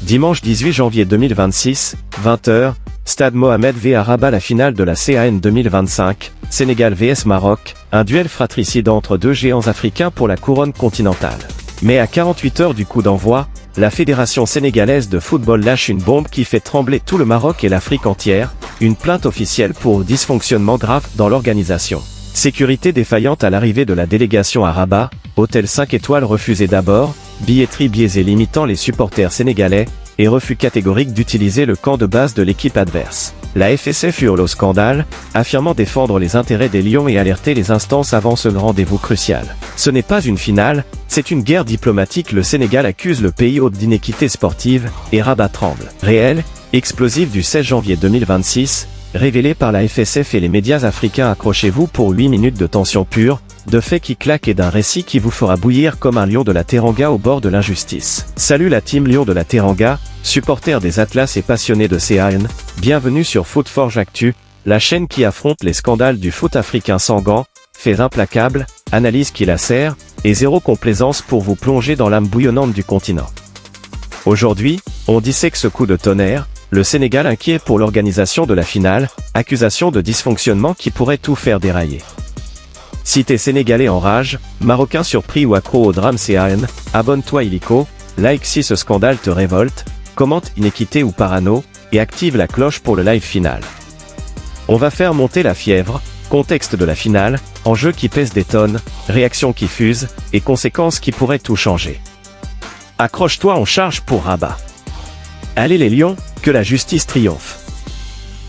Dimanche 18 janvier 2026, 20h, Stade Mohamed V à Rabat, la finale de la CAN 2025, Sénégal vs Maroc, un duel fratricide entre deux géants africains pour la couronne continentale. Mais à 48 heures du coup d'envoi, la Fédération sénégalaise de football lâche une bombe qui fait trembler tout le Maroc et l'Afrique entière, une plainte officielle pour dysfonctionnement grave dans l'organisation. Sécurité défaillante à l'arrivée de la délégation à Rabat, hôtel 5 étoiles refusé d'abord, billetterie biaisée limitant les supporters sénégalais, et refus catégorique d'utiliser le camp de base de l'équipe adverse. La FSF hurle au scandale, affirmant défendre les intérêts des Lions et alerter les instances avant ce rendez-vous crucial. Ce n'est pas une finale, c'est une guerre diplomatique. Le Sénégal accuse le pays hôte d'inéquité sportive, et Rabat tremble. Réel, explosif du 16 janvier 2026, révélé par la FSF et les médias africains. Accrochez-vous pour 8 minutes de tension pure, de faits qui claquent et d'un récit qui vous fera bouillir comme un lion de la Teranga au bord de l'injustice. Salut la team Lion de la Teranga, supporters des Atlas et passionnés de CAN, bienvenue sur Footforge Actu, la chaîne qui affronte les scandales du foot africain sans gants, faits implacables, analyse qui lacère, et zéro complaisance pour vous plonger dans l'âme bouillonnante du continent. Aujourd'hui, on dissèque ce coup de tonnerre, le Sénégal inquiet pour l'organisation de la finale, accusation de dysfonctionnement qui pourrait tout faire dérailler. Cité sénégalais en rage, Marocain surpris ou accro au drame CAN, abonne-toi illico, like si ce scandale te révolte, commente inéquité ou parano, et active la cloche pour le live final. On va faire monter la fièvre, contexte de la finale, enjeux qui pèsent des tonnes, réactions qui fusent, et conséquences qui pourraient tout changer. Accroche-toi en charge pour Rabat. Allez les lions, que la justice triomphe.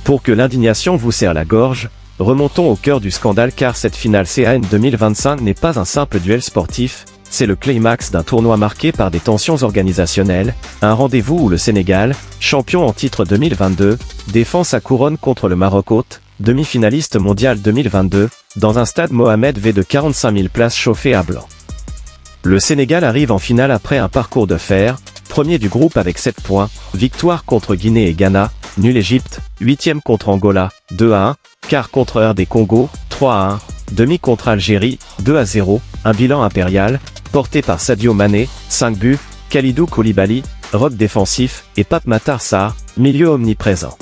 Pour que l'indignation vous serre la gorge, remontons au cœur du scandale car cette finale CAN 2025 n'est pas un simple duel sportif, c'est le climax d'un tournoi marqué par des tensions organisationnelles, un rendez-vous où le Sénégal, champion en titre 2022, défend sa couronne contre le Maroc hôte, demi-finaliste mondial 2022, dans un stade Mohamed V de 45 000 places chauffé à blanc. Le Sénégal arrive en finale après un parcours de fer, premier du groupe avec 7 points, victoire contre Guinée et Ghana, nul Égypte, 8e contre Angola, 2-1, quart contre RD Congo, 3-1, demi contre Algérie, 2-0, un bilan impérial, porté par Sadio Mané, 5 buts, Kalidou Koulibaly, rock défensif, et Pape Matar Sarr, milieu omniprésent.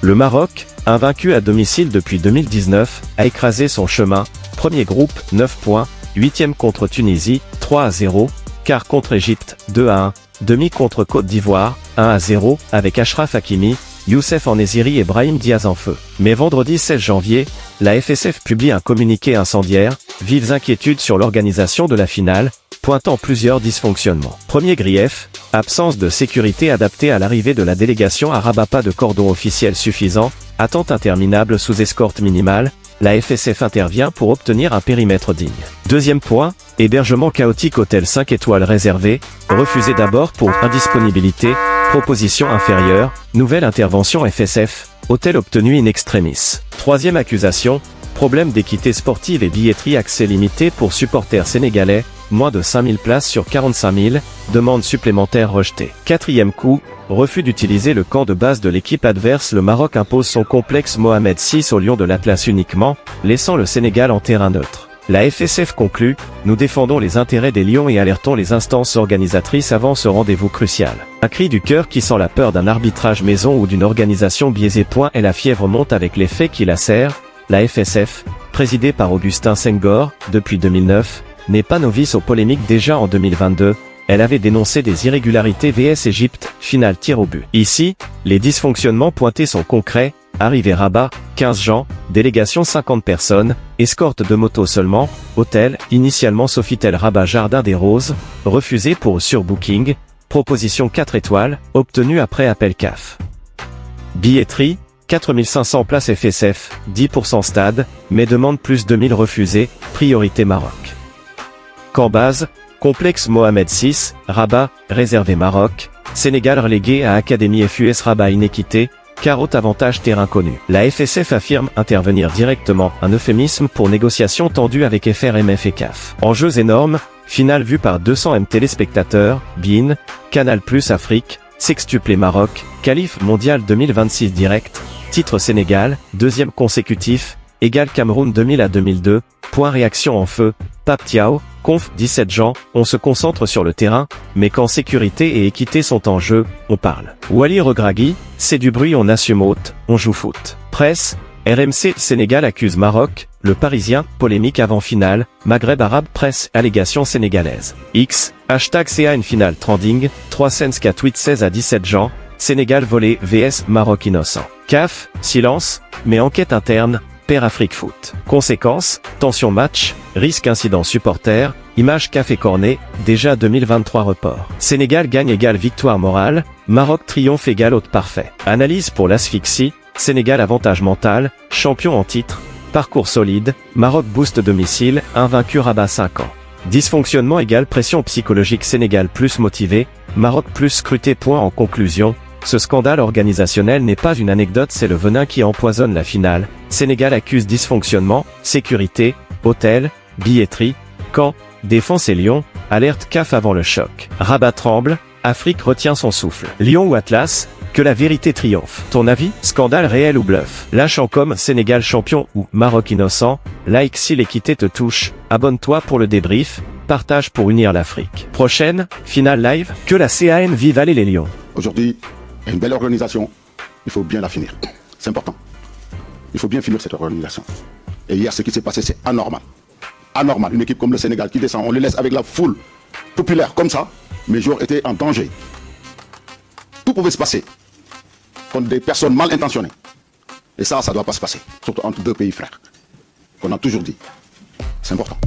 Le Maroc, invaincu à domicile depuis 2019, a écrasé son chemin, premier groupe, 9 points, 8e contre Tunisie, 3-0, quart contre Égypte, 2-1, demi contre Côte d'Ivoire, 1-0, avec Achraf Hakimi, Youssef En-Nesyri et Brahim Diaz en feu. Mais vendredi 16 janvier, la FSF publie un communiqué incendiaire, vives inquiétudes sur l'organisation de la finale, pointant plusieurs dysfonctionnements. Premier grief, absence de sécurité adaptée à l'arrivée de la délégation à Rabat, pas de cordon officiel suffisant, attente interminable sous escorte minimale, la FSF intervient pour obtenir un périmètre digne. Deuxième point, hébergement chaotique, hôtel 5 étoiles réservé, refusé d'abord pour indisponibilité, proposition inférieure, nouvelle intervention FSF, hôtel obtenu in extremis. Troisième accusation, problème d'équité sportive et billetterie, accès limité pour supporters sénégalais, moins de 5000 places sur 45 000, demande supplémentaire rejetée. Quatrième coup, refus d'utiliser le camp de base de l'équipe adverse. Le Maroc impose son complexe Mohamed VI au Lion de l'Atlas uniquement, laissant le Sénégal en terrain neutre. La FSF conclut, nous défendons les intérêts des Lions et alertons les instances organisatrices avant ce rendez-vous crucial. Un cri du cœur qui sent la peur d'un arbitrage maison ou d'une organisation biaisée. Et la fièvre monte avec les faits qui lacèrent. La FSF, présidée par Augustin Senghor, depuis 2009, n'est pas novice aux polémiques. Déjà en 2022, elle avait dénoncé des irrégularités vs Égypte, finale tir au but. Ici, les dysfonctionnements pointés sont concrets. Arrivée Rabat, 15 gens, délégation 50 personnes, escorte de moto seulement, hôtel, initialement Sofitel Rabat Jardin des Roses, refusé pour surbooking, proposition 4 étoiles, obtenue après appel CAF. Billetterie, 4500 places FSF, 10% stade, mais demande plus 2000 refusés, priorité Maroc. Camp base, complexe Mohamed VI, Rabat, réservé Maroc, Sénégal relégué à Académie FUS Rabat inéquité, car haut avantage terrain connu. La FSF affirme intervenir directement, un euphémisme pour négociations tendues avec FRMF et CAF. Enjeux énormes, finale vue par 200 000 téléspectateurs, BeIN, Canal+ Afrique, sextuplé Maroc, qualif mondial 2026 direct, titre Sénégal, deuxième consécutif, égal Cameroun 2000 à 2002, point réaction en feu, Pape Thiaw, Conf 17 Jean, on se concentre sur le terrain, mais quand sécurité et équité sont en jeu, on parle. Wally Regragui, c'est du bruit on assume haute, on joue foot. Presse, RMC, Sénégal accuse Maroc, Le Parisien, polémique avant finale, Maghreb arabe presse, allégation sénégalaise. X, hashtag CAN finale trending, 3 Senska tweet 16 à 17 Jean, Sénégal volé vs Maroc innocent. CAF, silence, mais enquête interne, Pair Afrique Foot. Conséquences, tension match, risque incident supporter, image CAF et cornet, déjà 2023 report. Sénégal gagne égale victoire morale, Maroc triomphe égale hôte parfait. Analyse pour l'asphyxie, Sénégal avantage mental, champion en titre, parcours solide, Maroc boost domicile, invaincu Rabat 5 ans. Dysfonctionnement égale pression psychologique Sénégal plus motivé, Maroc plus scruté. Point en conclusion. Ce scandale organisationnel n'est pas une anecdote, c'est le venin qui empoisonne la finale. Sénégal accuse dysfonctionnement, sécurité, hôtel, billetterie, camp, défense et Lyon, alerte CAF avant le choc. Rabat tremble, Afrique retient son souffle. Lyon ou Atlas, que la vérité triomphe. Ton avis? Scandale réel ou bluff? Lâche en com Sénégal champion ou Maroc innocent, like si l'équité te touche, abonne-toi pour le débrief, partage pour unir l'Afrique. Prochaine, finale live, que la CAN vive, allez les Lions. Aujourd'hui, il y a une belle organisation, il faut bien la finir. C'est important. Il faut bien finir cette organisation. Et hier, ce qui s'est passé, c'est anormal. Anormal. Une équipe comme le Sénégal qui descend, on les laisse avec la foule populaire comme ça. Mes joueurs étaient en danger. Tout pouvait se passer contre des personnes mal intentionnées. Et ça ne doit pas se passer. Surtout entre deux pays frères. On a toujours dit. C'est important.